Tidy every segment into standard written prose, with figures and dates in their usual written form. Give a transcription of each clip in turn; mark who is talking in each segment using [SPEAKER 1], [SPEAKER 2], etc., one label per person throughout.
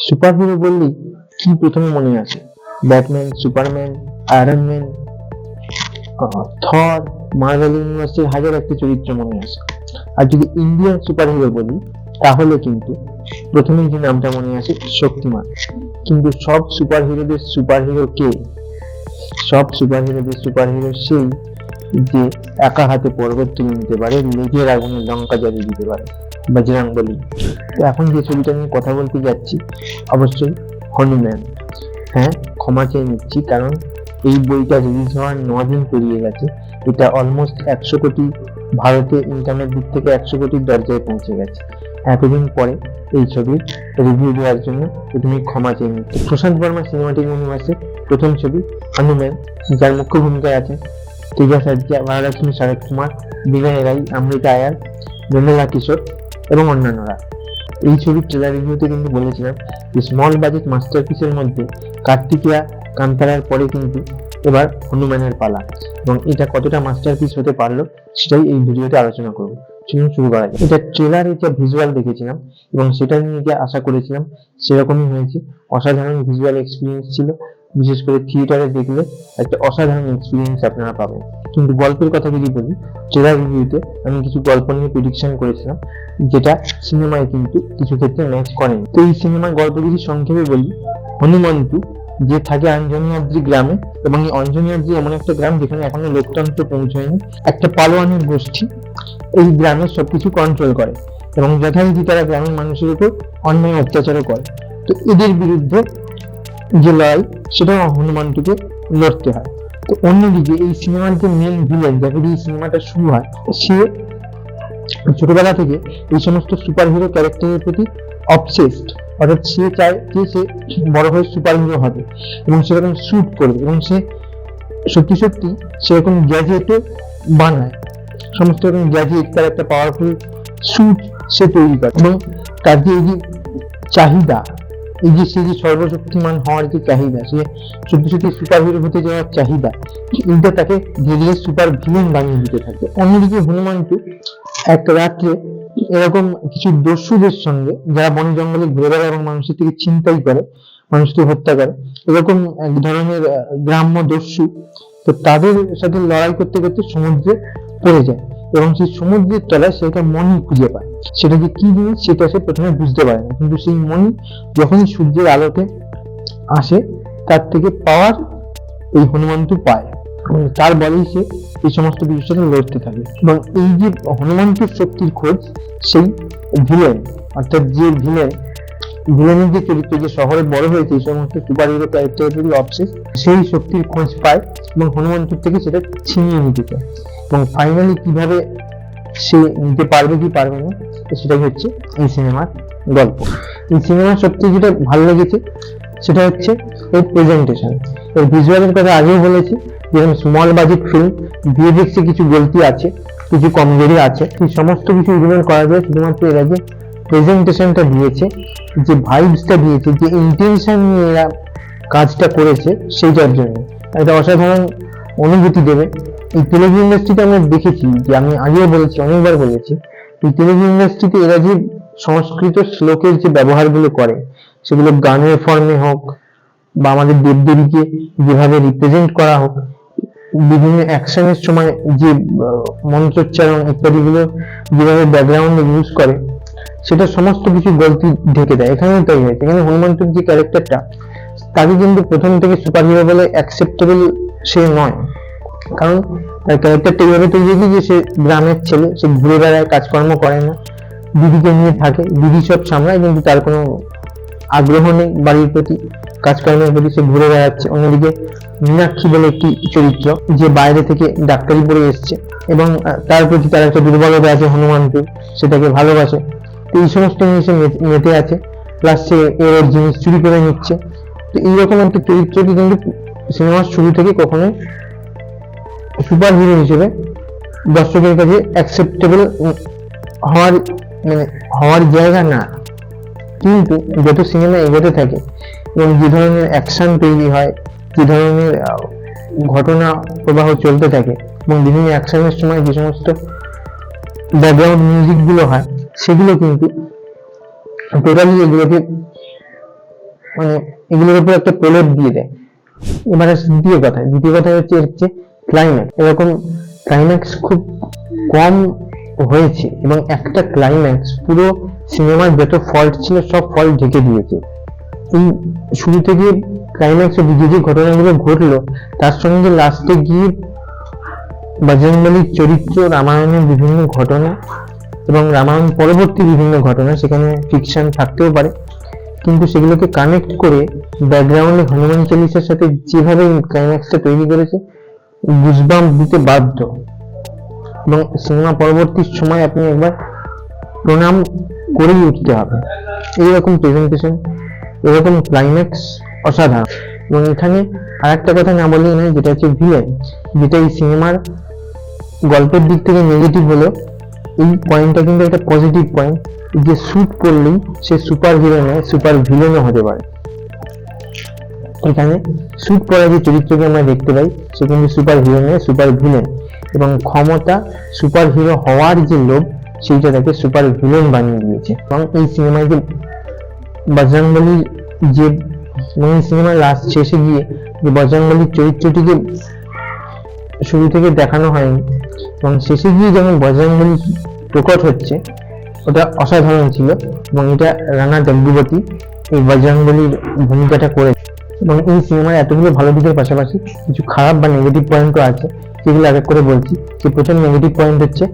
[SPEAKER 1] Super hero বললেই কি প্রথমে মনে আসে? ব্যাটম্যান, সুপারম্যান, আয়রন ম্যান, থর, মার্ভেল ইউনিভার্সের হাজার একটা চরিত্র মনে আসে। আর যদি ইন্ডিয়ান সুপার হিরো বলি তাহলে কিন্তু প্রথমেই যে নামটা মনে আসে শক্তিমান। কিন্তু সব সুপার হিরোদের সুপার হিরো কে? সব সুপার হিরোদের সুপার হিরো সেই যে একা হাতে পর্বত তুলে নিতে পারে, নিজের আগুনে লঙ্কা জ্বালিয়ে দিতে পারে, বজরংবলী। তো এখন যে ছবিটা নিয়ে কথা বলতে যাচ্ছি অবশ্যই হনুমান। হ্যাঁ, ক্ষমা চেয়ে নিচ্ছি, কারণ এই বইটা রিলিজ হওয়ার 9 দিন পেরিয়ে গেছে। এটা অলমোস্ট 100 কোটি, ভারতে ইন্টারনেট দিক থেকে 100 কোটির দরজায় পৌঁছে গেছে। এতদিন পরে এই ছবির রিভিউ দেওয়ার জন্য তুমি ক্ষমা চেয়ে নিচ্ছি। প্রশান্ত বর্মা সিনেমাটিক ইউনিভার্সের প্রথম ছবি হনুমান, যার মুখ্য ভূমিকায় আছে তেজা সাজ্জা, মহালক্ষ্মী, শরৎ কুমার, বিনয় রায়, অমৃতা আয়ার, রমীলা কিশোর এবং অন্যান্যরা। এই ছবির ট্রেলার রিভিউতে কিন্তু বলেছিলাম যে স্মল বাজেট মাস্টারপিসের মধ্যে কার্তিকেয়া, কান্তারার পরে কিন্তু এবার হনুমানের পালা, এবং এটা কতটা মাস্টারপিস হতে পারলো সেটাই এই ভিডিওতে আলোচনা করবো। চলুন শুরু করা যায়। এটা ট্রেলারে যা ভিজুয়াল দেখেছিলাম এবং সেটা নিয়ে যা আশা করেছিলাম সেরকমই হয়েছে। অসাধারণ ভিজুয়াল এক্সপিরিয়েন্স ছিল, বিশেষ করে থিয়েটারে দেখলে একটা অসাধারণ এক্সপিরিয়েন্স আপনারা পাবেন। কিন্তু গল্পের কথা যদি বলি, ট্রেলার রিভিউতে আমি কিছু গল্প নিয়ে প্রেডিকশন করেছিলাম, যেটা সিনেমায় কিন্তু কিছু ক্ষেত্রে ম্যাচ করেনি। তো এই সিনেমার গল্প যদি সংক্ষেপে বলি, হনুমন্তু যে থাকে অঞ্জনিয়াদ্রি গ্রামে, এবং এই অঞ্জনিয়াদ্রি এমন একটা গ্রাম যেখানে এখনো লোকতন্ত্র পৌঁছয়নি। একটা পালোয়ানের গোষ্ঠী এই গ্রামের সবকিছু কন্ট্রোল করে এবং যথারীতি তারা গ্রামের মানুষের উপর অন্যায় অত্যাচারও করে। তো এদের বিরুদ্ধে যে লড়াই, সেটা হনুমানটুকে লড়তে হয়। তো অন্যদিকে এই সিনেমার যে মেন ভিলেন, যাকে দিয়ে সিনেমাটা শুরু হয়, সে ছোটবেলা থেকে এই সমস্ত সুপার হিরো ক্যারেক্টারের প্রতি অবসেসড। অর্থাৎ সে চায় যে সে বড় হয়ে সুপার হিরো হবে এবং সেরকম শুট করবে, এবং সে সত্যি সত্যি সেরকম গ্যাজেটও বানায়। সমস্ত রকম গ্যাজেট, তার একটা পাওয়ারফুল স্যুট সে তৈরি করে, এবং তার যে এই যে চাহিদা, এই যে সে যে সর্বশক্তিমান হওয়ার যে চাহিদা, সে সত্যি সত্যি সুপার হিরো হতে যাওয়ার চাহিদা, এইটা তাকে ধীরে ধীরে সুপার ভিলেন বানিয়ে দিতে থাকে। অন্যদিকে হনুমানটু এক রাত্রে এরকম কিছু দস্যুদের সঙ্গে, যারা বন জঙ্গলে ঘুরে বেড়ায় এবং মানুষের থেকে ছিনতাই করে, মানুষকে হত্যা করে, এরকম এক ধরনের গ্রাম্য দস্যু, তো তাদের সাথে লড়াই করতে করতে সমুদ্রে পড়ে যায়, এবং সেই সমুদ্রের তলায় সে একটা মণি খুঁজে পায়। সেটা যে কি জিনিস সেটা সে প্রথমে বুঝতে পারে না, কিন্তু সেই মণি যখনই সূর্যের আলোতে আসে তার থেকে পাওয়ার এই হনুমন্তু পায়, এবং তার বলেই সে এই সমস্ত কিছুর সাথে লড়তে থাকে। এবং এই যে হনুমন্তুর শক্তির খোঁজ সেই ভিলেন, অর্থাৎ যে ভিলেনের যে চরিত্র, যে শহরে বড় হয়েছে এই সমস্ত সুপার হিরো ক্যারেক্টারের প্রতি অবসেস, সেই শক্তির খোঁজ পায় এবং হনুমন্তুর থেকে সেটা ছিনিয়ে নিতে চায়। এবং ফাইনালি কিভাবে সে নিতে পারবে কি পারবে না, সেটাই হচ্ছে এই সিনেমার গল্প। এই সিনেমার সবচেয়ে যেটা ভালো লেগেছে সেটা হচ্ছে এর প্রেজেন্টেশন। এর ভিজুয়ালের কথা আগেও বলেছি, যেরকম স্মল বাজেট ফিল্ম, ভিএফএক্স এ কিছু গলতি আছে, কিছু কমজোরি আছে, এই সমস্ত কিছু ইগনোর করা যায় শুধুমাত্র এরা যে প্রেজেন্টেশনটা দিয়েছে, যে ভাইবসটা দিয়েছে, যে ইন্টেনশন নিয়ে এরা কাজটা করেছে, সেইটার জন্য একটা অসাধারণ অনুভূতি দেবে। এই তেলেগু ইন্ডাস্ট্রিতে আমরা দেখেছি, যে আমি আগেও বলেছি, অনেকবার বলেছি, এই তেলেগু ইন্ডাস্ট্রিতে এরা যে সংস্কৃত শ্লোকের যে ব্যবহারগুলো করে, সেগুলো গানের ফর্মে হোক বা আমাদের দেবদেবীকে যেভাবে রিপ্রেজেন্ট করা হোক, বিভিন্ন অ্যাকশনের সময় যে মন্ত্রোচ্চারণ ইত্যাদিগুলো যেভাবে ব্যাকগ্রাউন্ডে ইউজ করে, সেটা সমস্ত কিছু গলতি ঢেকে দেয়। এখানেও তাই হয়েছে। এখানে হনুমন্তুর যে ক্যারেক্টারটা, তাকে কিন্তু প্রথম থেকে সুপার হিরো বলে অ্যাকসেপ্টেবল সে নয়, কারণ তার ক্যারেক্টারটা এইভাবে তৈরি হয়েছে যে সে গ্রামের ছেলে, সে ঘুরে বেড়ায়, কাজকর্ম করে না, দিদিকে নিয়ে থাকে, দিদি সব সামলায়, কিন্তু তার কোনো আগ্রহ নেই বাড়ির প্রতি, কাজকর্মের প্রতি, সে ঘুরে বেড়াচ্ছে। অন্যদিকে মীনাক্ষী বলে একটি চরিত্র, যে বাইরে থেকে ডাক্তারি পড়ে এসছে এবং তার প্রতি তার একটা দুর্বলতা আছে হনুমানকে, সেটাকে ভালোবাসে। তো এই সমস্ত নিয়ে সে মেতে আছে, প্লাস সে এর জিনিস চুরি করে নিচ্ছে। তো এইরকম একটা চরিত্রকে কিন্তু সিনেমার শুরু থেকে কখনোই সুপার হিরো হিসেবে দর্শকের কাছে অ্যাকসেপ্টেবল হওয়ার জায়গা না। কিন্তু যত সিনেমা এগোতে থাকে এবং যে ধরনের অ্যাকশন তৈরি হয়, যে ধরনের ঘটনা প্রবাহ চলতে থাকে, এবং বিভিন্ন অ্যাকশনের সময় যে সমস্ত ব্যাকগ্রাউন্ড মিউজিক গুলো হয়, সেগুলো কিন্তু টোটালি এগুলোকে মানে এগুলোর উপর একটা প্রলেপ দিয়ে দেয়। এবার আসছে দ্বিতীয় কথা হচ্ছে ক্লাইম্যাক্স। এরকম ক্লাইম্যাক্স খুব কম হয়েছে, এবং একটা ক্লাইম্যাক্স পুরো সিনেমার যত ফল্ট ছিল সব ফল্ট ঢেকে দিয়েছে। এই শুরু থেকে ক্লাইম্যাক্সে যে ঘটনাগুলো ঘটলো, তার সঙ্গে লাস্টে গিয়ে বজরংবলীর চরিত্র, রামায়ণের বিভিন্ন ঘটনা এবং রামায়ণ পরবর্তী বিভিন্ন ঘটনা, সেখানে ফিকশন থাকতেও পারে, কিন্তু সেগুলোকে কানেক্ট করে ব্যাকগ্রাউন্ডে হনুমান চালিসার সাথে যেভাবে ক্লাইম্যাক্সটা তৈরি করেছে, গুজবাম্প দিতে বাধ্য। এবং সিনেমা পরবর্তী সময় আপনি একবার প্রণাম করেই উঠতে হবে। এইরকম প্রেজেন্টেশন, এরকম ক্লাইম্যাক্স অসাধারণ। এবং এখানে আর একটা কথা না বললেই নয়, যেটা হচ্ছে ভিলেন, যেটা এই সিনেমার গল্পের দিক থেকে নেগেটিভ হলো, এই পয়েন্টটা কিন্তু একটা পজিটিভ পয়েন্ট, যে স্যুট পরলেই সে সুপার হিরো নয়, সুপার ভিলেনও হতে পারে। এখানে স্যুট পরা যে চরিত্রকে আমরা দেখতে পাই, সে কিন্তু সুপার হিরো নয়, সুপার ভিলেন। এবং ক্ষমতা, সুপার হিরো হওয়ার যে লোভ, সেইটা তাকে সুপার ভিলেন বানিয়ে দিয়েছে। এবং এই সিনেমায় যে বজরংবলী, যে সিনেমার লাস্ট শেষে গিয়ে যে বজরংবলীর চরিত্রটিকে শুরু থেকে দেখানো হয়নি, এবং শেষে গিয়ে যেমন বজরংবলী প্রকট হচ্ছে, ওটা অসাধারণ ছিল। এবং এটা রানা ডগ্গুবতী এই বজরংবলীর ভূমিকাটা করে। এবং এই সিনেমার এতগুলো ভালো দিকের পাশাপাশি কিছু খারাপ বা নেগেটিভ পয়েন্টও আছে, যেগুলো এক এক করে বলছি। যে প্রথম নেগেটিভ পয়েন্ট হচ্ছে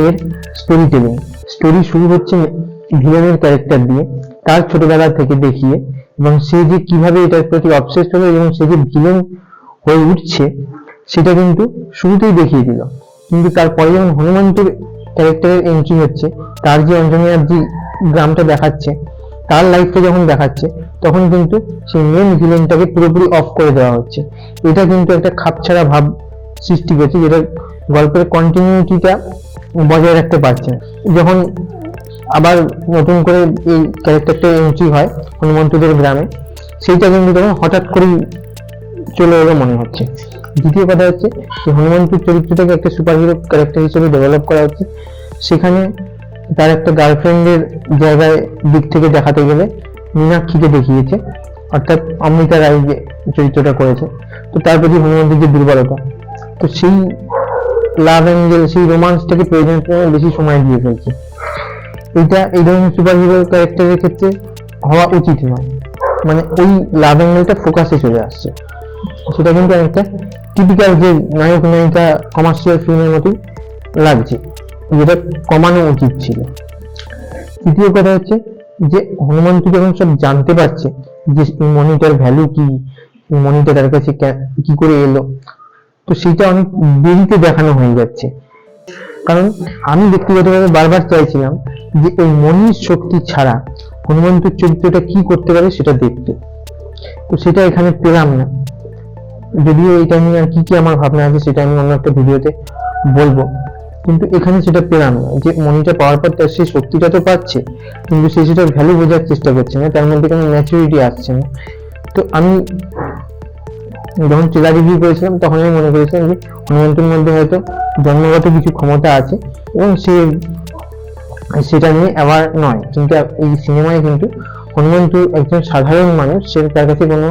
[SPEAKER 1] এর স্টোরি টেলিং। স্টোরি শুরু হচ্ছে ভিলেনের ক্যারেক্টার দিয়ে, তার ছোটবেলা থেকে দেখিয়ে, এবং সে যে কিভাবে এটার প্রতি অবসেসড হলো এবং সে যে ভিলেন হয়ে উঠছে, সেটা কিন্তু শুরুতেই দেখিয়ে দিল। কিন্তু তারপরে যখন হনুমন্তের ক্যারেক্টারের এন্ট্রি হচ্ছে, তার যে অঞ্জনিয়ার যে গ্রামটা দেখাচ্ছে, তার লাইফটা যখন দেখাচ্ছে, তখন কিন্তু সেই মেন ভিলেনটাকে পুরোপুরি অফ করে দেওয়া হচ্ছে। এটা কিন্তু একটা খাপছাড়া ভাব সৃষ্টি করছে, যেটা গল্পের কন্টিনিউটিটা বজায় রাখতে পারছে না। যখন আবার নতুন করে এই ক্যারেক্টারটা এন্ট্রি হয় হনুমন্তদের গ্রামে, সেইটা কিন্তু তখন হঠাৎ করেই চলে এলো মনে হচ্ছে। দ্বিতীয় কথা হচ্ছে যে হনুমন্তের চরিত্রটাকে একটা সুপার হিরো ক্যারেক্টার হিসেবে ডেভেলপ করা হচ্ছে, সেখানে তার একটা গার্লফ্রেন্ডের জায়গায় দিক থেকে দেখাতে গেলে মীনাক্ষীকে দেখিয়েছে, অর্থাৎ অমৃতা রায় যে চরিত্রটা করেছে। তো তার প্রতি হনুমন্তের যে দুর্বলতা, তো সেই লাভ অ্যাঙ্গেল, সেই রোমান্সটাকে প্রয়োজন বেশি সময় দিয়ে ফেলছে। এটা এই ধরনের সুপার হিরো ক্যারেক্টারের ক্ষেত্রে হওয়া উচিত নয়। মানে ওই লাভ অ্যাঙ্গেলটা ফোকাসে চলে আসছে, সেটা কিন্তু একটা টিপিক্যাল যে নায়ক নায়িকা কমার্শিয়াল ফিল্মের মতোই লাগছে, যেটা কমানো উচিত ছিল। তৃতীয় কথা হচ্ছে যে হনুমন্ত যখন সব জানতে পারছে যে এই মনিটার ভ্যালু কি, এই মনিটা তার কাছে কি করে এলো, তো সেটা অনেক দেরিতে দেখানো হয়ে যাচ্ছে। কারণ আমি ব্যক্তিগতভাবে বারবার চাইছিলাম যে ওই মনির শক্তি ছাড়া হনুমন্তের চরিত্রটা কি করতে পারে সেটা দেখতে, তো সেটা এখানে পেলাম না। যদিও এটা নিয়ে আর কি আমার ভাবনা আছে সেটা আমি অন্য একটা ভিডিওতে বলবো, কিন্তু এখানে সেটা পেলাম না। যে মনিটা পাওয়ার পর তার সেই শক্তিটা তো পাচ্ছে, কিন্তু সে সেটার ভ্যালু বোঝার চেষ্টা করছে না, তার মধ্যে কোনো ম্যাচুরিটি আসছে না। তো আমি যখন ট্রেলার রিভিউ করেছিলাম, তখন আমি মনে করেছিলাম যে হনুমন্তের মধ্যে হয়তো জন্মগত কিছু ক্ষমতা আছে এবং সে সেটা নিয়ে অ্যাওয়ার নয়। কিন্তু এই সিনেমায় কিন্তু হনুমন্ত একজন সাধারণ মানুষ, সে তার কাছে কোনো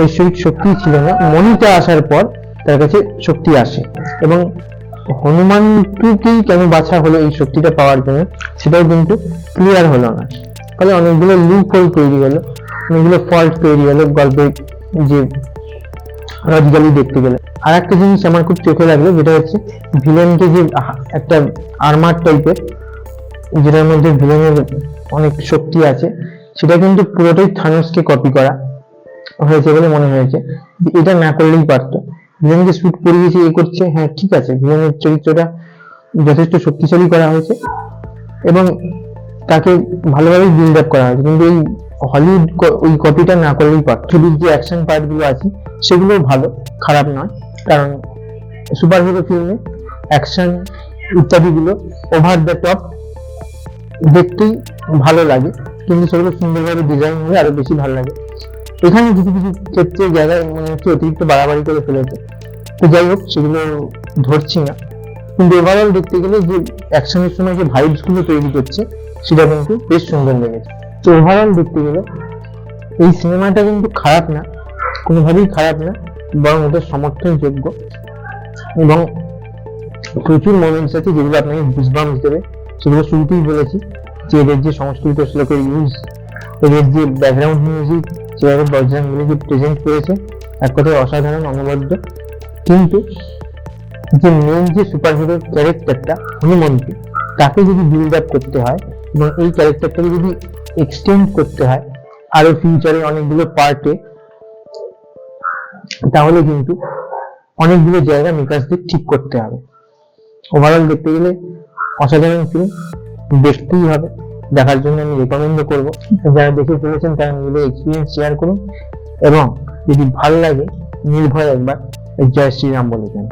[SPEAKER 1] ঐশ্বরিক শক্তি ছিল না, মনিটা আসার পর তার কাছে শক্তি আসে। এবং হনুমানকেই কেন বাছা হলো এই শক্তিটা পাওয়ার জন্য, সেটাও কিন্তু ক্লিয়ার হলো না। ফলে অনেকগুলো লুপ হোল তৈরি হলো, অনেকগুলো ফল্ট তৈরি হলো গল্পের যে লজিক্যালি দেখতে গেলে। আর একটা জিনিস আমার খুব চোখে লাগলো, যেটা হচ্ছে ভিলেনকে যে একটা আর্মার টাইপের, যেটার মধ্যে ভিলেনের অনেক শক্তি আছে, সেটা কিন্তু পুরোটাই থানোসকে কপি করা হয়েছে বলে মনে হয়েছে। এটা না করলেই পারতো। ভিলেনকে স্যুট পরিয়েছে, এ করছে, হ্যাঁ ঠিক আছে, ভিলেনের চরিত্রটা যথেষ্ট শক্তিশালী করা হয়েছে এবং তাকে ভালোভাবে বিল্ড আপ করা হয়েছে, কিন্তু এই হলিউড ওই কপিটা না করলেই পারতো। ছবির যে অ্যাকশন পার্ট গুলো আছে সেগুলো ভালো, খারাপ নয়, কারণ সুপার হিরো ফিল্মে অ্যাকশন ইত্যাদিগুলো ওভার দ্য টপ দেখতেই ভালো লাগে, কিন্তু সেগুলো সুন্দরভাবে ডিজাইন হলে আরো বেশি ভালো লাগে। এখানে কিছু কিছু ক্ষেত্রে জায়গায় মনে হচ্ছে অতিরিক্ত বাড়াবাড়ি করে ফেলেছে, তো যাই হোক সেগুলো ধরছি না। কিন্তু ওভারঅল দেখতে গেলে যে অ্যাকশনের সময় যে ভাইবস গুলো তৈরি করছে, সেটা কিন্তু বেশ সুন্দর লেগেছে। তো ওভারঅল দেখতে গেলে এই সিনেমাটা কিন্তু খারাপ না, কোনোভাবেই খারাপ না, বরং ওটা সমর্থনযোগ্য এবং প্রচুর মোমেন্টস আছে যেগুলো আপনাকে গুজবাম্পস দেবে। সেগুলো শুরুতেই বলেছি যে এদের যে সংস্কৃত শ্লোকের ইউজ, এদের যে ব্যাকগ্রাউন্ড মিউজিক, যেভাবে বজরঙ্গবলীকে প্রেজেন্ট করেছে, এক কথায় অসাধারণ, অনবদ্য। কিন্তু যে মেন যে সুপার হিরোর ক্যারেক্টারটা হনুমন্ত, তাকে যদি বিল্ড আপ করতে হয় এবং এই ক্যারেক্টারটাকে যদি এক্সটেন্ড করতে হয় আরো ফিউচারে অনেকগুলো পার্টে, তাহলে কিন্তু অনেকগুলো জায়গা মেকার্সদের ঠিক করতে হবে। ওভারঅল দেখতে গেলে অসাধারণ ফিল্ম, দেখতেই হবে। দেখার জন্য আমি রেকমেন্ড করবো, যারা দেখে ফেলেছেন তারা নিজেদের এক্সপিরিয়েন্স শেয়ার করুন এবং যদি ভালো লাগে নির্ভয়ে একবার জয় শ্রীরাম বলে দেন।